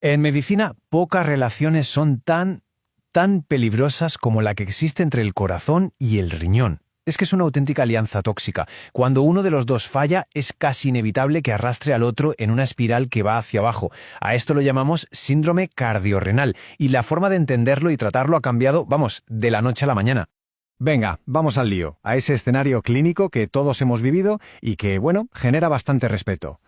En medicina, pocas relaciones son tan peligrosas como la que existe entre el corazón y el riñón. Es que es una auténtica alianza tóxica. Cuando uno de los dos falla, es casi inevitable que arrastre al otro en una espiral que va hacia abajo. A esto lo llamamos síndrome cardiorrenal, y la forma de entenderlo y tratarlo ha cambiado, vamos, de la noche a la mañana. Venga, vamos al lío, a ese escenario clínico que todos hemos vivido y que, bueno, genera bastante respeto.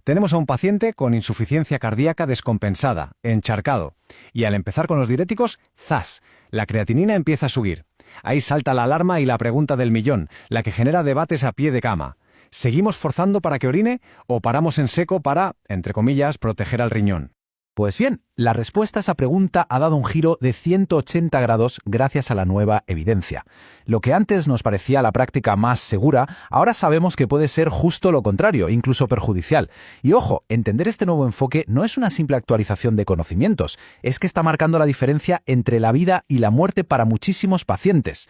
Tenemos a un paciente con insuficiencia cardíaca descompensada, encharcado, y al empezar con los diuréticos, ¡zas!, la creatinina empieza a subir. Ahí salta la alarma y la pregunta del millón, la que genera debates a pie de cama. ¿Seguimos forzando para que orine o paramos en seco para, entre comillas, proteger al riñón? Pues bien, la respuesta a esa pregunta ha dado un giro de 180 grados gracias a la nueva evidencia. Lo que antes nos parecía la práctica más segura, ahora sabemos que puede ser justo lo contrario, incluso perjudicial. Y ojo, entender este nuevo enfoque no es una simple actualización de conocimientos, es que está marcando la diferencia entre la vida y la muerte para muchísimos pacientes.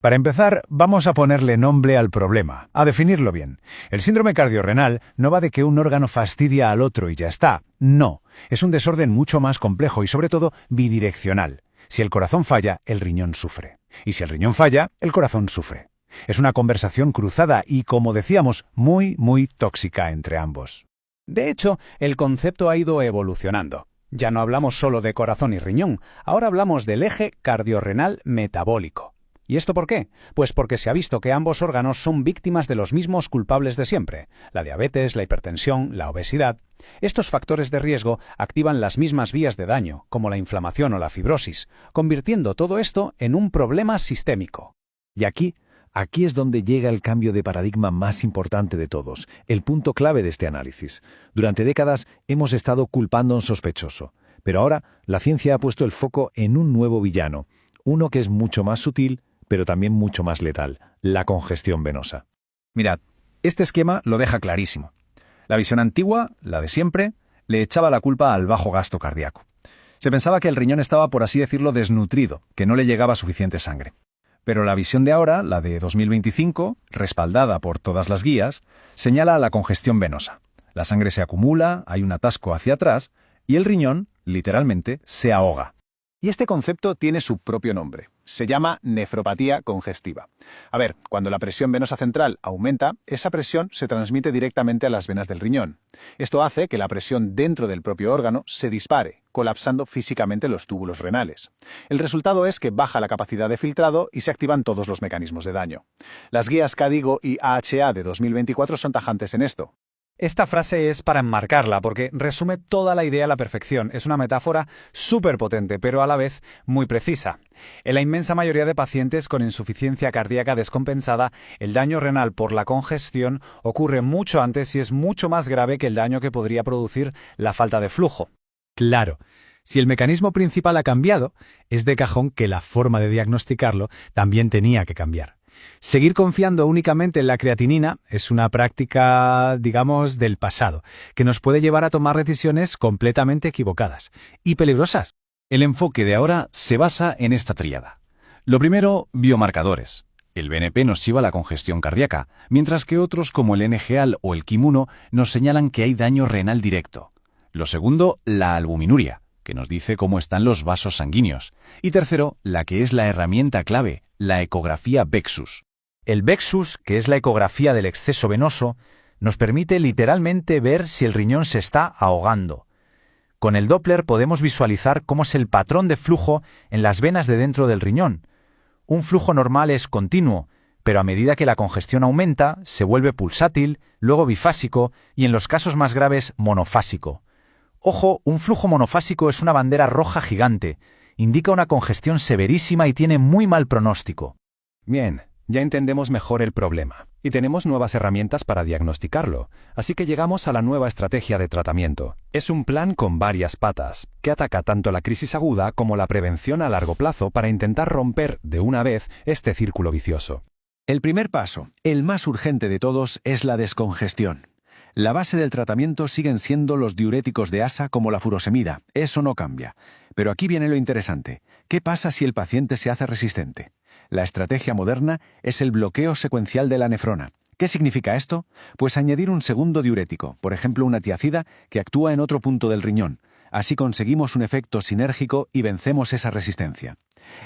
Para empezar, vamos a ponerle nombre al problema, a definirlo bien. El síndrome cardiorrenal no va de que un órgano fastidia al otro y ya está. No, es un desorden mucho más complejo y sobre todo bidireccional. Si el corazón falla, el riñón sufre. Y si el riñón falla, el corazón sufre. Es una conversación cruzada y, como decíamos, muy tóxica entre ambos. De hecho, el concepto ha ido evolucionando. Ya no hablamos solo de corazón y riñón, ahora hablamos del eje cardiorrenal metabólico. ¿Y esto por qué? Pues porque se ha visto que ambos órganos son víctimas de los mismos culpables de siempre: la diabetes, la hipertensión, la obesidad. Estos factores de riesgo activan las mismas vías de daño, como la inflamación o la fibrosis, convirtiendo todo esto en un problema sistémico. Y aquí es donde llega el cambio de paradigma más importante de todos, el punto clave de este análisis. Durante décadas hemos estado culpando a un sospechoso, pero ahora la ciencia ha puesto el foco en un nuevo villano, uno que es mucho más sutil, pero también mucho más letal: la congestión venosa. Mirad, este esquema lo deja clarísimo. La visión antigua, la de siempre, le echaba la culpa al bajo gasto cardíaco. Se pensaba que el riñón estaba, por así decirlo, desnutrido, que no le llegaba suficiente sangre. Pero la visión de ahora, la de 2025, respaldada por todas las guías, señala la congestión venosa. La sangre se acumula, hay un atasco hacia atrás, y el riñón, literalmente, se ahoga. Y este concepto tiene su propio nombre. Se llama nefropatía congestiva. A ver, cuando la presión venosa central aumenta, esa presión se transmite directamente a las venas del riñón. Esto hace que la presión dentro del propio órgano se dispare, colapsando físicamente los túbulos renales. El resultado es que baja la capacidad de filtrado y se activan todos los mecanismos de daño. Las guías KDIGO y AHA de 2024 son tajantes en esto. Esta frase es para enmarcarla porque resume toda la idea a la perfección. Es una metáfora súper potente, pero a la vez muy precisa. En la inmensa mayoría de pacientes con insuficiencia cardíaca descompensada, el daño renal por la congestión ocurre mucho antes y es mucho más grave que el daño que podría producir la falta de flujo. Claro, si el mecanismo principal ha cambiado, es de cajón que la forma de diagnosticarlo también tenía que cambiar. Seguir confiando únicamente en la creatinina es una práctica, digamos, del pasado, que nos puede llevar a tomar decisiones completamente equivocadas y peligrosas. El enfoque de ahora se basa en esta tríada. Lo primero, biomarcadores. El BNP nos lleva a la congestión cardíaca, mientras que otros como el NGAL o el KIM-1 nos señalan que hay daño renal directo. Lo segundo, la albuminuria, que nos dice cómo están los vasos sanguíneos. Y tercero, la que es la herramienta clave, la ecografía Vexus. El Vexus, que es la ecografía del exceso venoso, nos permite literalmente ver si el riñón se está ahogando. Con el Doppler podemos visualizar cómo es el patrón de flujo en las venas de dentro del riñón. Un flujo normal es continuo, pero a medida que la congestión aumenta, se vuelve pulsátil, luego bifásico y en los casos más graves monofásico. Ojo, un flujo monofásico es una bandera roja gigante. Indica una congestión severísima y tiene muy mal pronóstico. Bien, ya entendemos mejor el problema y tenemos nuevas herramientas para diagnosticarlo, así que llegamos a la nueva estrategia de tratamiento. Es un plan con varias patas, que ataca tanto la crisis aguda como la prevención a largo plazo para intentar romper de una vez este círculo vicioso. El primer paso, el más urgente de todos, es la descongestión. La base del tratamiento siguen siendo los diuréticos de ASA como la furosemida, eso no cambia. Pero aquí viene lo interesante. ¿Qué pasa si el paciente se hace resistente? La estrategia moderna es el bloqueo secuencial de la nefrona. ¿Qué significa esto? Pues añadir un segundo diurético, por ejemplo una tiacida, que actúa en otro punto del riñón. Así conseguimos un efecto sinérgico y vencemos esa resistencia.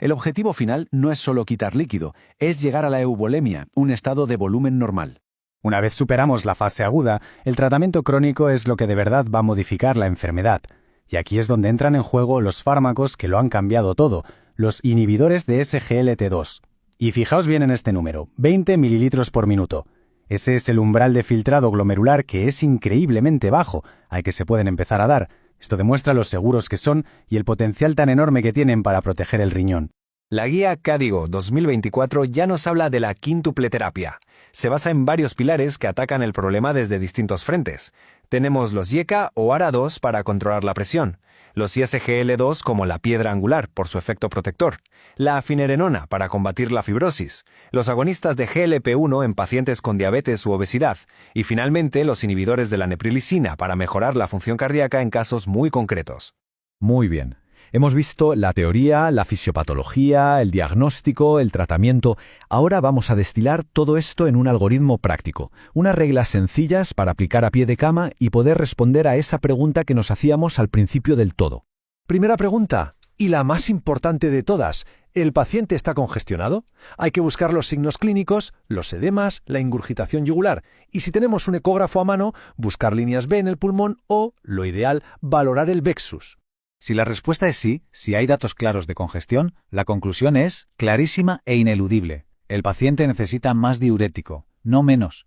El objetivo final no es solo quitar líquido, es llegar a la eubolemia, un estado de volumen normal. Una vez superamos la fase aguda, el tratamiento crónico es lo que de verdad va a modificar la enfermedad. Y aquí es donde entran en juego los fármacos que lo han cambiado todo, los inhibidores de SGLT2. Y fijaos bien en este número, 20 mililitros por minuto. Ese es el umbral de filtrado glomerular que es increíblemente bajo, al que se pueden empezar a dar. Esto demuestra lo seguros que son y el potencial tan enorme que tienen para proteger el riñón. La guía Cadigo 2024 ya nos habla de la quíntuple terapia. Se basa en varios pilares que atacan el problema desde distintos frentes. Tenemos los IECA o ARA2 para controlar la presión, los ISGL2 como la piedra angular por su efecto protector, la afinerenona para combatir la fibrosis, los agonistas de GLP-1 en pacientes con diabetes u obesidad y finalmente los inhibidores de la neprilicina para mejorar la función cardíaca en casos muy concretos. Muy bien. Hemos visto la teoría, la fisiopatología, el diagnóstico, el tratamiento. Ahora vamos a destilar todo esto en un algoritmo práctico, unas reglas sencillas para aplicar a pie de cama y poder responder a esa pregunta que nos hacíamos al principio del todo. Primera pregunta, y la más importante de todas, ¿el paciente está congestionado? Hay que buscar los signos clínicos, los edemas, la ingurgitación yugular, y si tenemos un ecógrafo a mano, buscar líneas B en el pulmón o, lo ideal, valorar el Vexus. Si la respuesta es sí, si hay datos claros de congestión, la conclusión es clarísima e ineludible. El paciente necesita más diurético, no menos.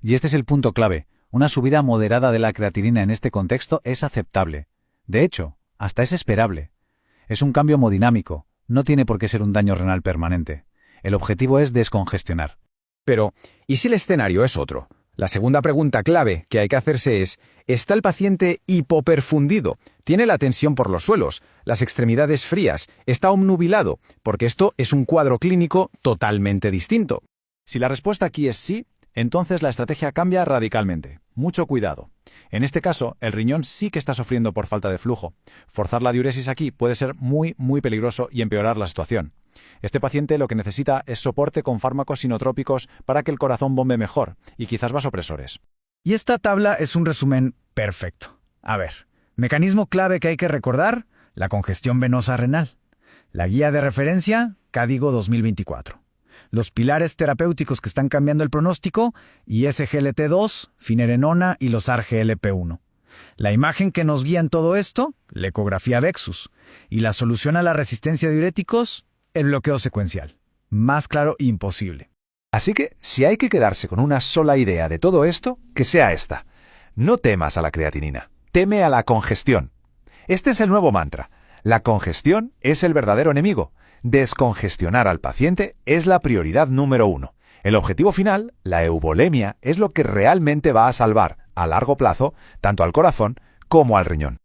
Y este es el punto clave. Una subida moderada de la creatinina en este contexto es aceptable. De hecho, hasta es esperable. Es un cambio hemodinámico, no tiene por qué ser un daño renal permanente. El objetivo es descongestionar. Pero, ¿y si el escenario es otro? La segunda pregunta clave que hay que hacerse es, ¿está el paciente hipoperfundido? ¿Tiene la tensión por los suelos, las extremidades frías, está obnubilado? Porque esto es un cuadro clínico totalmente distinto. Si la respuesta aquí es sí, entonces la estrategia cambia radicalmente. Mucho cuidado. En este caso, el riñón sí que está sufriendo por falta de flujo. Forzar la diuresis aquí puede ser muy peligroso y empeorar la situación. Este paciente lo que necesita es soporte con fármacos sinotrópicos para que el corazón bombe mejor y quizás vasopresores. Y esta tabla es un resumen perfecto. A ver, mecanismo clave que hay que recordar, la congestión venosa renal. La guía de referencia, Cadigo 2024. Los pilares terapéuticos que están cambiando el pronóstico, ISGLT2, finerenona y los ARGLP1. La imagen que nos guía en todo esto, la ecografía Vexus. Y la solución a la resistencia a diuréticos, el bloqueo secuencial. Más claro imposible. Así que, si hay que quedarse con una sola idea de todo esto, que sea esta. No temas a la creatinina, teme a la congestión. Este es el nuevo mantra. La congestión es el verdadero enemigo. Descongestionar al paciente es la prioridad número 1. El objetivo final, la eubolemia, es lo que realmente va a salvar, a largo plazo, tanto al corazón como al riñón.